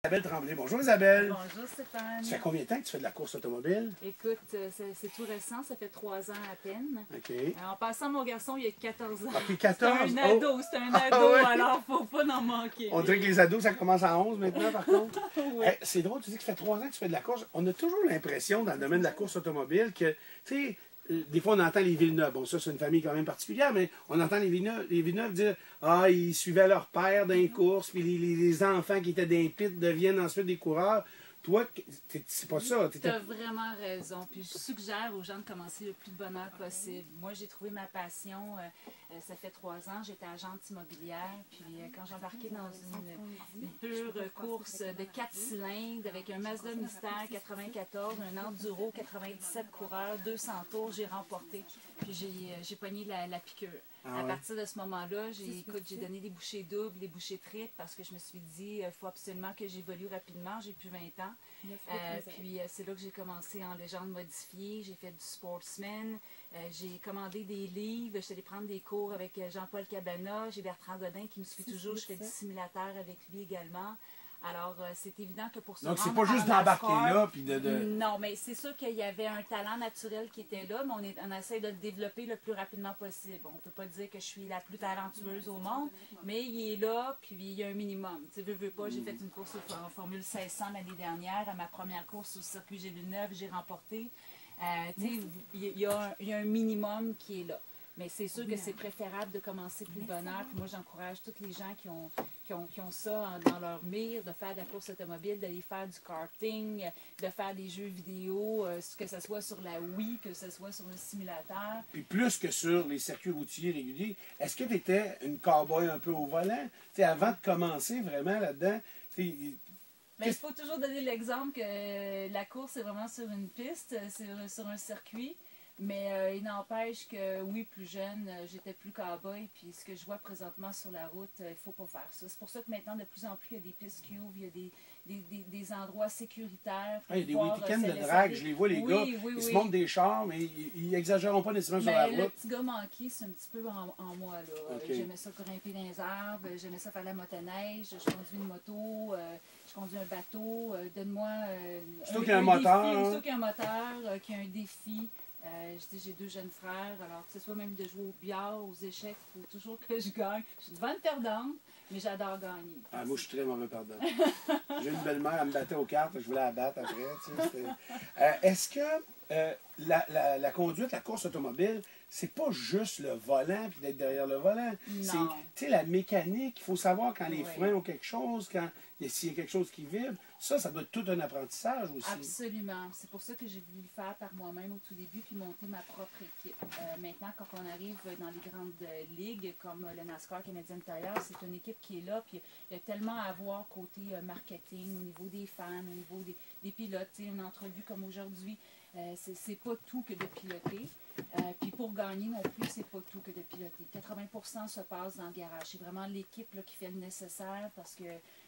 Isabelle Tremblay. Bonjour Isabelle. Bonjour Stéphane. Ça fait combien de temps que tu fais de la course automobile? Écoute, c'est tout récent, ça fait 3 ans à peine. OK. En passant, mon garçon, il a 14 ans. Ah, puis 14? C'est un ado, c'est un ado, ouais. alors faut pas en manquer. On dirait que les ados, ça commence à 11 maintenant, par contre. Oui. Hey, c'est drôle, tu dis que ça fait 3 ans que tu fais de la course. On a toujours l'impression, dans le domaine de la course automobile, que, tu sais, des fois, on entend les Villeneuve. Bon, ça, c'est une famille quand même particulière, mais on entend les Villeneuve dire « Ah, ils suivaient leur père dans les courses, puis les enfants qui étaient dans les pits deviennent ensuite des coureurs. » Toi, c'est pas ça. Tu as vraiment raison. Puis je suggère aux gens de commencer le plus de bonheur possible. Moi, j'ai trouvé ma passion. Ça fait 3 ans, j'étais agente immobilière. Puis quand j'embarquais dans une pure course de 4 cylindres avec un Mazda Mystère 94, un Enduro 97 coureurs, 200 tours, j'ai remporté. Puis j'ai pogné la piqûre. À partir de ce moment-là, j'ai donné des bouchées doubles, des bouchées triples parce que je me suis dit, il faut absolument que j'évolue rapidement. J'ai plus 20 ans. Puis c'est là que j'ai commencé en légende modifiée. J'ai fait du sportsman. J'ai commandé des livres. Je suis allée prendre des cours avec Jean-Paul Cabana. J'ai Bertrand Godin qui me suit toujours. Je fais du simulateur avec lui également. Alors, c'est évident que pour se Donc, c'est rendre pas juste à d'embarquer NASCAR, là, puis de... Non, mais c'est sûr qu'il y avait un talent naturel qui était là, mais on essaie de le développer le plus rapidement possible. On ne peut pas dire que je suis la plus talentueuse au monde, mais il est là, puis il y a un minimum. Tu sais, veux pas, j'ai fait une course en Formule 1600 l'année dernière. À ma première course au circuit G9, j'ai remporté. Tu sais, il y a un minimum qui est là. Mais c'est sûr que c'est préférable de commencer plus de bonne heure. Puis moi, j'encourage tous les gens qui ont ça dans leur mire, de faire de la course automobile, d'aller faire du karting, de faire des jeux vidéo, que ce soit sur la Wii, que ce soit sur le simulateur. Puis plus que sur les circuits routiers réguliers, est-ce que tu étais une cow-boy un peu au volant? Tu sais, avant de commencer vraiment là-dedans, mais il faut toujours donner l'exemple que la course, c'est vraiment sur une piste, sur un circuit. Mais il n'empêche que, oui, plus jeune, j'étais plus cow-boy. Puis ce que je vois présentement sur la route, il ne faut pas faire ça. C'est pour ça que maintenant, de plus en plus, il y a des pistes qui ouvrent, il y a des endroits sécuritaire. Il y a des week-ends de drague, je les vois, les gars, ils se montent des chars, mais ils n'exagéreront pas nécessairement sur la route. Le petit gars manqué, c'est un petit peu en moi. J'aimais ça grimper dans les arbres, j'aimais ça faire la motoneige, je conduis une moto, je conduis un bateau. Donne-moi surtout qu'il y a un moteur. Défi, surtout qu'il y a un moteur, qu'il y a un défi. J'ai 2 jeunes frères, alors que ce soit même de jouer au billard, aux échecs, il faut toujours que je gagne. Je suis une bonne perdante, mais j'adore gagner. Ah, moi, je suis très mauvais perdant. J'ai une belle-mère, elle me battait aux cartes, je voulais la battre après. Est-ce que la conduite, la course automobile, c'est pas juste le volant puis d'être derrière le volant? C'est la mécanique. Il faut savoir quand les freins ont quelque chose, s'il y a quelque chose qui vibre. Ça doit être tout un apprentissage aussi. Absolument. C'est pour ça que j'ai voulu le faire par moi-même au tout début puis monter ma propre équipe. Maintenant, quand on arrive dans les grandes ligues comme le NASCAR Canadian Tire, c'est une équipe qui est là. Puis il y a tellement à voir côté marketing, au niveau des fans, au niveau des pilotes. Une entrevue comme aujourd'hui, c'est pas tout que de piloter. Puis pour gagner non plus, c'est pas tout que de piloter. 80% se passe dans le garage. C'est vraiment l'équipe qui fait le nécessaire parce que,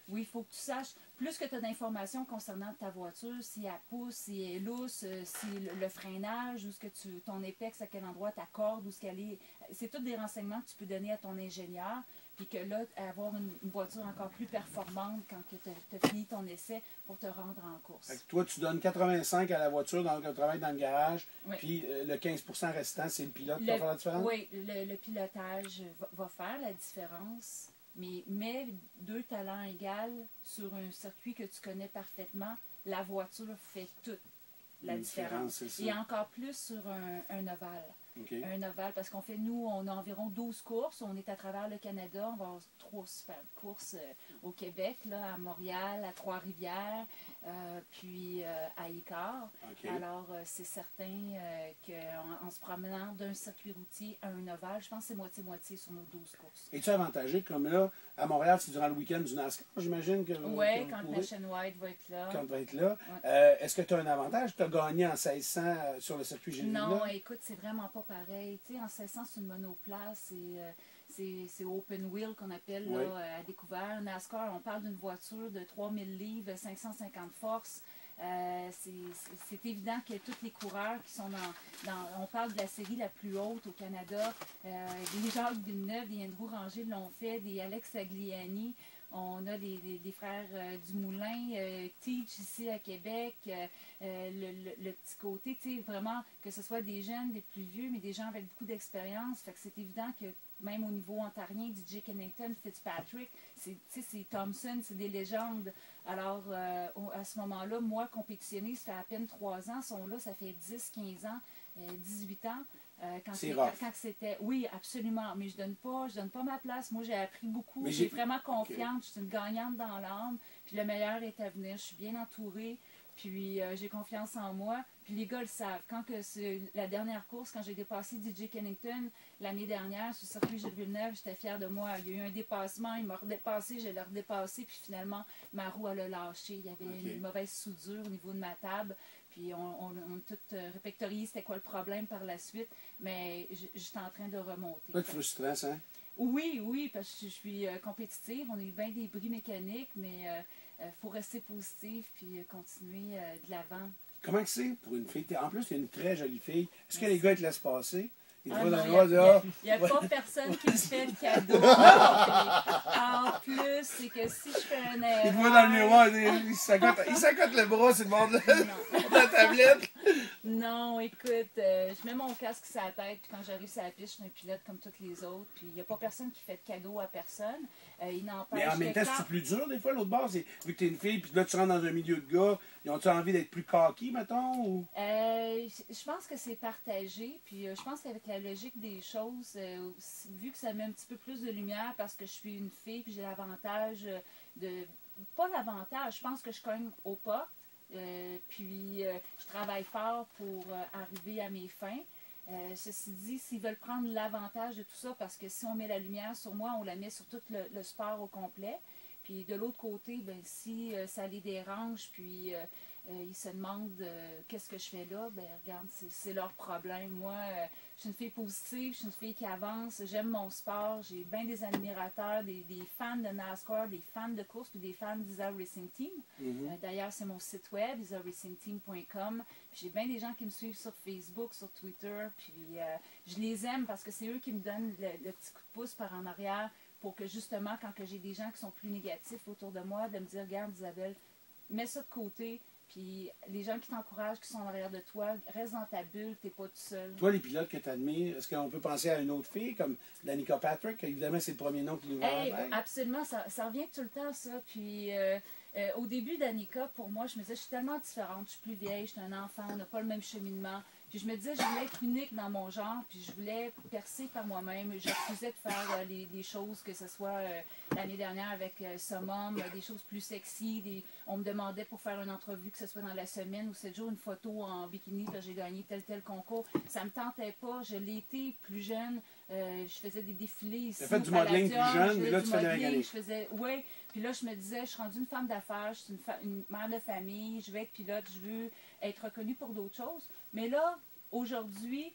oui, il faut que tu saches, plus que tu as d'informations concernant ta voiture, si elle pousse, si elle est lousse, si le freinage, où est-ce que ton apex, à quel endroit, ta corde, où est-ce qu'elle est. C'est tous des renseignements que tu peux donner à ton ingénieur. Puis que là, avoir une voiture encore plus performante quand tu as fini ton essai pour te rendre en course. Fait que toi, tu donnes 85 à la voiture dans le travail dans le garage, puis le 15% restant, c'est le pilote qui va faire la différence? Oui, le pilotage va faire la différence, mais mets 2 talents égaux sur un circuit que tu connais parfaitement, la voiture fait toute la différence. Et encore plus sur un ovale. Okay. Un ovale, parce qu'on on a environ 12 courses. On est à travers le Canada. On va avoir 3 super courses au Québec, là, à Montréal, à Trois-Rivières, puis à Icare. Okay. Alors, c'est certain qu'en se promenant d'un circuit routier à un ovale, je pense que c'est moitié-moitié sur nos 12 courses. Es-tu avantagé comme là, à Montréal, c'est durant le week-end du NASCAR, j'imagine que oui, quand Nationwide va être là. Quand va être là. Est-ce que tu as un avantage? Tu as gagné en 1600 sur le circuit G9? Non, écoute, c'est vraiment pas pareil. Tu sais, en 1600, c'est une monoplace. C'est open wheel qu'on appelle là, à découvert. NASCAR, on parle d'une voiture de 3000 livres, 550 forces. C'est évident que tous les coureurs qui sont on parle de la série la plus haute au Canada, des Jacques Villeneuve, des Andrew Ranger l'ont fait, des Alex Agliani. On a des frères Dumoulin, Teach ici à Québec, le petit côté, tu sais, vraiment, que ce soit des jeunes, des plus vieux, mais des gens avec beaucoup d'expérience. Fait que c'est évident que même au niveau ontarien, DJ Kennington, Fitzpatrick, c'est Thompson, c'est des légendes. Alors, à ce moment-là, moi, compétitionner, ça fait à peine 3 ans, sont là, ça fait 10, 15 ans, 18 ans. Quand c'était. Oui, absolument. Mais je donne pas ma place. Moi, j'ai appris beaucoup. J'ai vraiment confiante. Okay. Je suis une gagnante dans l'âme. Puis le meilleur est à venir. Je suis bien entourée. Puis j'ai confiance en moi. Puis les gars le savent. Quand que la dernière course, quand j'ai dépassé DJ Kennington l'année dernière sur le circuit Gilles Villeneuve, j'étais fière de moi. Il y a eu un dépassement, il m'a redépassé, je l'ai redépassé. Puis finalement, ma roue elle a lâché. Il y avait une mauvaise soudure au niveau de ma table. Puis on a tout répertorié c'était quoi le problème par la suite. Mais j'étais en train de remonter. Pas de frustrant, ça? Oui, parce que je suis compétitive. On a eu bien des bris mécaniques, mais faut rester positif puis continuer de l'avant. Comment que c'est pour une fille? En plus, tu es une très jolie fille. Est-ce que les gars te laissent passer? Il n'y a pas personne qui me fait le cadeau. En plus, c'est que si je fais un erreur... Il te voit dans le miroir, il s'accote le bras sur le bord de la tablette. Non, écoute, je mets mon casque sur la tête, puis quand j'arrive sur la piste, je suis un pilote comme tous les autres, puis il n'y a pas personne qui fait de cadeau à personne. Il n'empêche. Mais en même temps, c'est plus dur des fois, l'autre bord, vu que tu es une fille, puis là, tu rentres dans un milieu de gars, ils ont-tu envie d'être plus coquilles, mettons? Ou... je pense que c'est partagé, puis je pense qu'avec la logique des choses, vu que ça met un petit peu plus de lumière parce que je suis une fille, puis j'ai l'avantage de... Pas l'avantage, je pense que je cogne aux portes. Puis je travaille fort pour arriver à mes fins. Ceci dit, s'ils veulent prendre l'avantage de tout ça, parce que si on met la lumière sur moi, on la met sur tout le sport au complet. Puis de l'autre côté, ben, si ça les dérange, puis ils se demandent qu'est-ce que je fais là, ben regarde, c'est leur problème. Moi, je suis une fille positive, je suis une fille qui avance, j'aime mon sport, j'ai bien des admirateurs, des fans de NASCAR, des fans de course, puis des fans d'Isa Racing Team. D'ailleurs, c'est mon site web, isaracingteam.com. J'ai bien des gens qui me suivent sur Facebook, sur Twitter, puis je les aime parce que c'est eux qui me donnent le petit coup de pouce par en arrière pour que justement, quand j'ai des gens qui sont plus négatifs autour de moi, de me dire, regarde Isabelle, mets ça de côté, puis les gens qui t'encouragent, qui sont en arrière de toi, reste dans ta bulle, t'es pas tout seul. Toi, les pilotes que tu admires, est-ce qu'on peut penser à une autre fille comme Danica Patrick? Évidemment, c'est le premier nom qui nous vient. Absolument, ça revient tout le temps, ça. Puis au début d'Annika, pour moi, je me disais, je suis tellement différente, je suis plus vieille, je suis un enfant, on n'a pas le même cheminement. Puis je me disais, je voulais être unique dans mon genre, puis je voulais percer par moi-même. Je refusais de faire les choses, que ce soit l'année dernière avec Summum, des choses plus sexy. On me demandait pour faire une entrevue, que ce soit dans la semaine ou 7 jours, une photo en bikini, que j'ai gagné tel concours. Ça me tentait pas. Je l'ai été plus jeune. Je faisais des défilés ici. Tu as fait du modeling plus jeune, mais là, tu fais de la mécanique. Oui, puis là, je me disais, je suis rendue une femme d'affaires, je suis une mère de famille, je veux être pilote, je veux être reconnue pour d'autres choses. Mais là, aujourd'hui,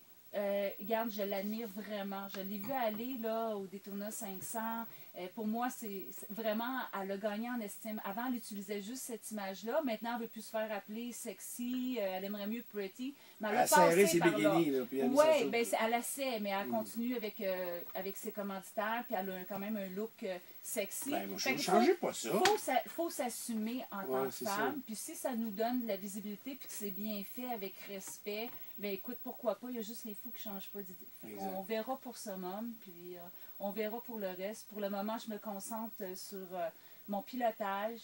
regarde, je l'admire vraiment. Je l'ai vu aller là, au Daytona 500. Pour moi, c'est vraiment, elle a gagné en estime. Avant, elle utilisait juste cette image-là. Maintenant, elle veut plus se faire appeler sexy. Elle aimerait mieux pretty. Mais elle a passé par là. Oui, ben, elle la sait, mais elle continue avec ses commanditaires. Puis elle a quand même un look sexy. Ben, moi, je ne changeais pas ça. Il faut s'assumer en tant que femme. Puis si ça nous donne de la visibilité puis que c'est bien fait avec respect, ben écoute, pourquoi pas, il y a juste les fous qui ne changent pas d'idée. On verra pour Summum, puis on verra pour le reste. Pour le moment, je me concentre sur mon pilotage,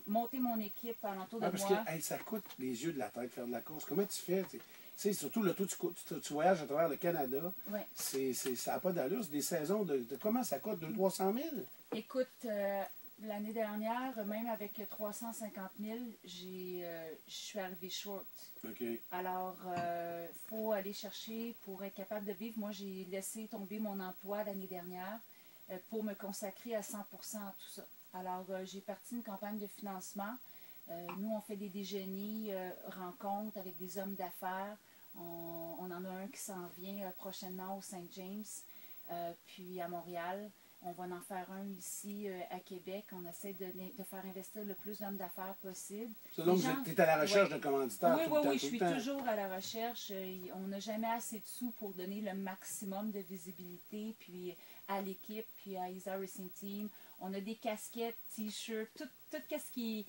monter mon équipe alentour de moi. Parce que ça coûte les yeux de la tête faire de la course. Comment tu fais? Tu surtout le tout, tu voyages à travers le Canada. Ouais. Ça n'a pas d'allure. C'est des saisons de comment ça coûte? 200 000-300 000? Écoute, l'année dernière, même avec 350 000, je suis arrivée short. Okay. Alors, il faut aller chercher pour être capable de vivre. Moi, j'ai laissé tomber mon emploi l'année dernière pour me consacrer à 100% à tout ça. Alors, j'ai parti une campagne de financement. Nous, on fait des déjeuners, rencontres avec des hommes d'affaires. On en a un qui s'en vient prochainement au Saint James, puis à Montréal. On va en faire un ici à Québec. On essaie de faire investir le plus d'hommes d'affaires possible. Donc, tu es à la recherche de commanditaires tout le temps? Oui, je suis toujours à la recherche. On n'a jamais assez de sous pour donner le maximum de visibilité puis à l'équipe, puis à Isa Racing Team. On a des casquettes, t-shirts, tout qu'est-ce qui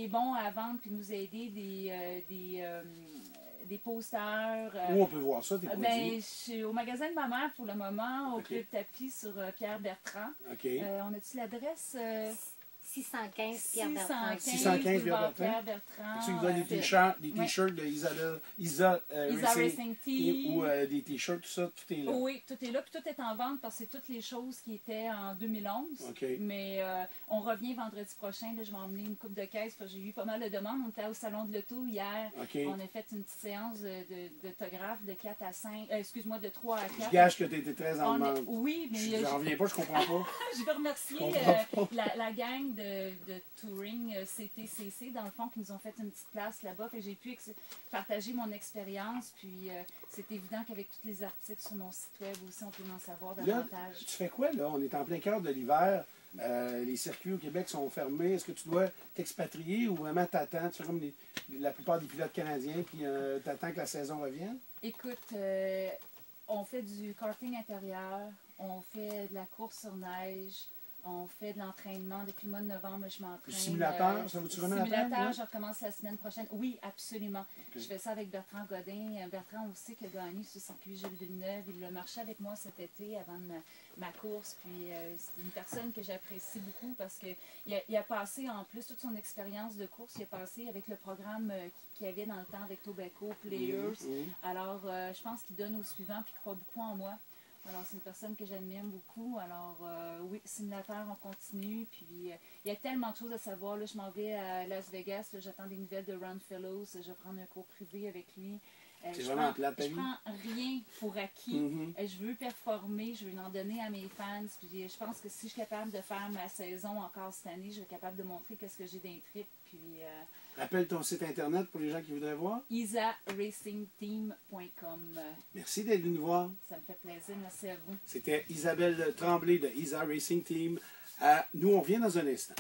est bon à vendre puis nous aider, des posters. Où on peut voir ça, tes produits? Je suis au magasin de ma mère pour le moment, au Club Tapis sur Pierre Bertrand. OK. On a-tu l'adresse? 615 Pierre Bertrand. 615 Pierre Bertrand. Tu vois des t-shirts de Isa Racing Team. ou des t-shirts, tout ça, tout est là. Oui, tout est là. Puis tout est en vente parce que c'est toutes les choses qui étaient en 2011. Okay. Mais on revient vendredi prochain. Là, je vais emmener une coupe de caisse parce que j'ai eu pas mal de demandes. On était au Salon de l'Auto hier. Okay. On a fait une petite séance d'autographes de 4 à 5. Excuse-moi, de 3 à 4. Je gage que tu étais très en demande. Oui, mais. J'en reviens pas, je comprends pas. Je veux remercier la gang de touring CTCC, dans le fond, qui nous ont fait une petite place là-bas. J'ai pu partager mon expérience. Puis c'est évident qu'avec tous les articles sur mon site web aussi, on peut en savoir davantage. Là, tu fais quoi là? On est en plein cœur de l'hiver. Les circuits au Québec sont fermés. Est-ce que tu dois t'expatrier ou vraiment t'attends? Tu fais comme la plupart des pilotes canadiens, puis t'attends que la saison revienne? Écoute, on fait du karting intérieur, on fait de la course sur neige, on fait de l'entraînement. Depuis le mois de novembre, je m'entraîne. Le simulateur, ça vous-tu remettre à simulateur, table, je recommence la semaine prochaine. Oui, absolument. Okay. Je fais ça avec Bertrand Godin. Bertrand aussi qui a gagné sur le circuit Gilles Villeneuve. Il a marché avec moi cet été avant ma course. Puis c'est une personne que j'apprécie beaucoup parce qu'il a passé en plus toute son expérience de course. Il a passé avec le programme qu'il y avait dans le temps avec Tobacco, Players. Alors, je pense qu'il donne aux suivants puis qu'il croit beaucoup en moi. Alors, c'est une personne que j'admire beaucoup. Alors, oui, simulateur, on continue. Puis, il y a tellement de choses à savoir. Là, je m'en vais à Las Vegas. J'attends des nouvelles de Ron Fellows. Je vais prendre un cours privé avec lui. C'est vraiment plate, ta vie. Je prends rien pour acquis. Je veux performer. Je veux en donner à mes fans. Puis, je pense que si je suis capable de faire ma saison encore cette année, je vais être capable de montrer qu'est-ce que j'ai d'un trip. Puis, rappelle ton site internet pour les gens qui voudraient voir. isaracingteam.com. Merci d'être venu nous voir. Ça me fait plaisir. Merci à vous. C'était Isabelle Tremblay de Isa Racing Team. Nous, on revient dans un instant.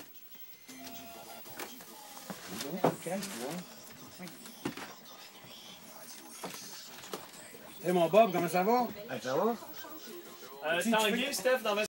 Hey mon Bob, comment ça va? Ça va? Tanguy, Steph, dans